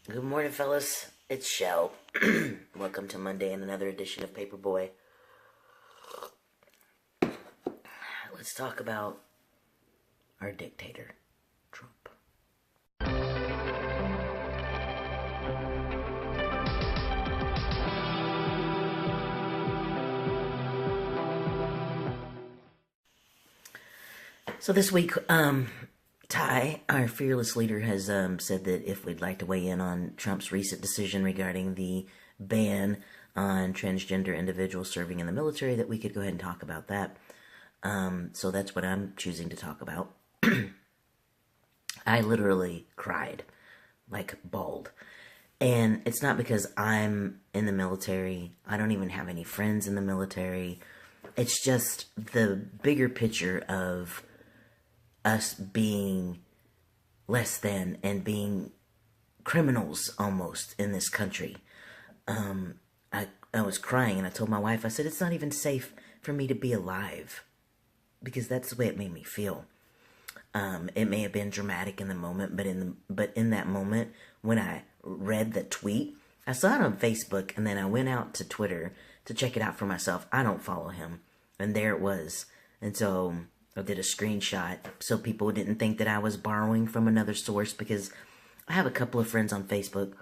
Good morning, fellas. It's Shel. Welcome to Monday and another edition of Paperboy. Let's talk about our dictator, Trump. So this week, Ty, our fearless leader, has said that if we'd like to weigh in on Trump's recent decision regarding the ban on transgender individuals serving in the military, that we could go ahead and talk about that. So that's what I'm choosing to talk about. I literally cried, like bawled. And it's not because I'm in the military. I don't even have any friends in the military. It's just the bigger picture of us being less than and being criminals almost in this country. I was crying and I told my wife, I said, it's not even safe for me to be alive, because that's the way it made me feel. It may have been dramatic in the moment, but in that moment when I read the tweet, I saw it on Facebook and then I went out to Twitter to check it out for myself. I don't follow him, and there it was. And so I did a screenshot so people didn't think that I was borrowing from another source, because I have a couple of friends on Facebook.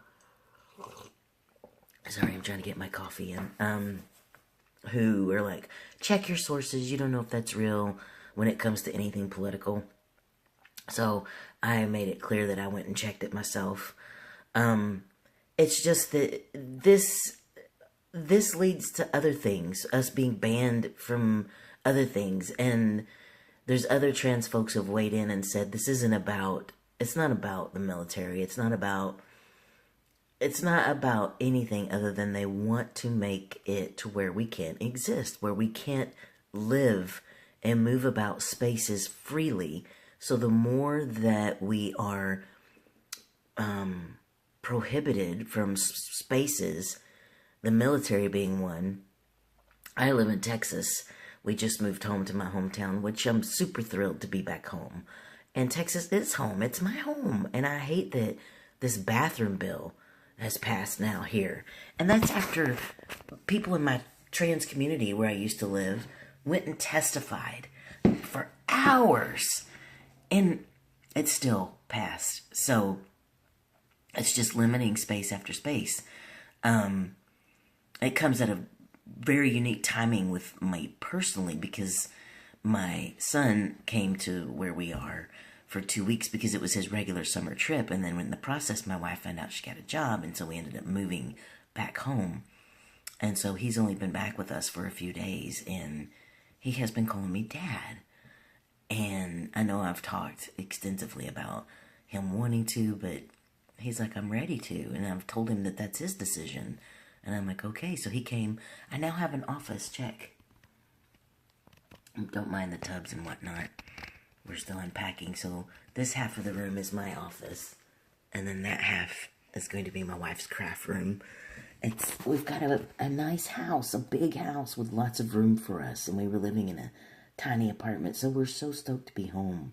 Sorry, I'm trying to get my coffee in. Who are like, check your sources. You don't know if that's real when it comes to anything political. So I made it clear that I went and checked it myself. It's just that this leads to other things, us being banned from other things, and there's other trans folks who have weighed in and said it's not about the military, it's not about anything other than they want to make it to where we can't exist, where we can't live and move about spaces freely. So the more that we are prohibited from spaces, the military being one. I live in Texas. We just moved home to my hometown, which I'm super thrilled to be back home. And Texas is home. It's my home. And I hate that this bathroom bill has passed now here. And that's after people in my trans community where I used to live went and testified for hours. And it still passed. So it's just limiting space after space. It comes at a very unique timing with me personally, because my son came to where we are for 2 weeks because it was his regular summer trip, and then in the process my wife found out she got a job, and so we ended up moving back home. And so he's only been back with us for a few days, and he has been calling me dad. And I know I've talked extensively about him wanting to, but he's like, I'm ready to, and I've told him that that's his decision. And I'm like, okay. So he came. I now have an office. Check. Don't mind the tubs and whatnot. We're still unpacking. So this half of the room is my office, and then that half is going to be my wife's craft room. We've got a nice house, a big house with lots of room for us, and we were living in a tiny apartment. So we're so stoked to be home.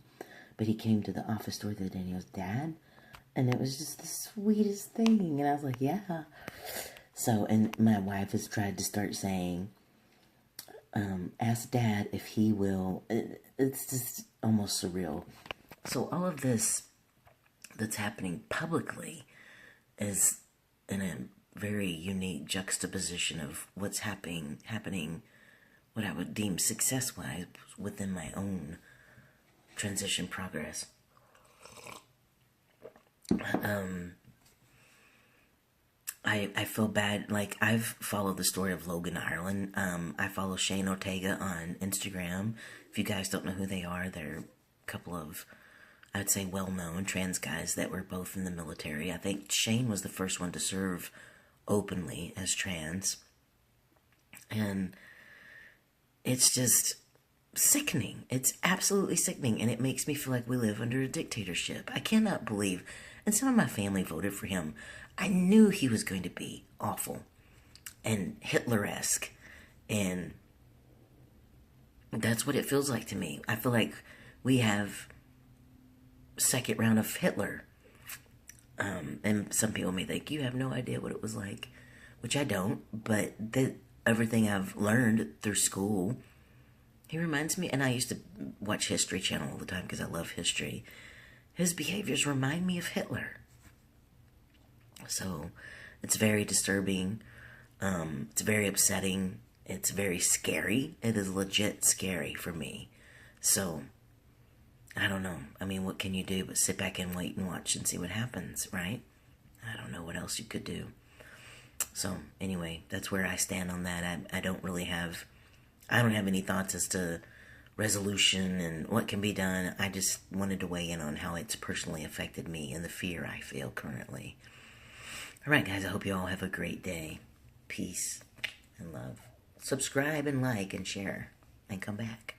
But he came to the office door the other day and he goes, Dad? And it was just the sweetest thing. And I was like, yeah. So, and my wife has tried to start saying, ask Dad if he will. It's just almost surreal. So all of this that's happening publicly is in a very unique juxtaposition of what's happening, what I would deem success-wise within my own transition progress. I feel bad. Like, I've followed the story of Logan, Ireland. I follow Shane Ortega on Instagram. If you guys don't know who they are, they're a couple of, I'd say, well-known trans guys that were both in the military. I think Shane was the first one to serve openly as trans. And it's just sickening. It's absolutely sickening, and it makes me feel like we live under a dictatorship. I cannot believe, and some of my family voted for him. I knew he was going to be awful and Hitler-esque, and that's what it feels like to me. I feel like we have second round of Hitler. And some people may think you have no idea what it was like, which I don't, but everything I've learned through school, he reminds me, and I used to watch History Channel all the time because I love history. His behaviors remind me of Hitler. So it's very disturbing. It's very upsetting. It's very scary. It is legit scary for me. So, I don't know. I mean, what can you do but sit back and wait and watch and see what happens, right? I don't know what else you could do. So, anyway, that's where I stand on that. I don't have any thoughts as to resolution and what can be done. I just wanted to weigh in on how it's personally affected me and the fear I feel currently. Alright, guys, I hope you all have a great day. Peace and love. Subscribe and like and share and come back.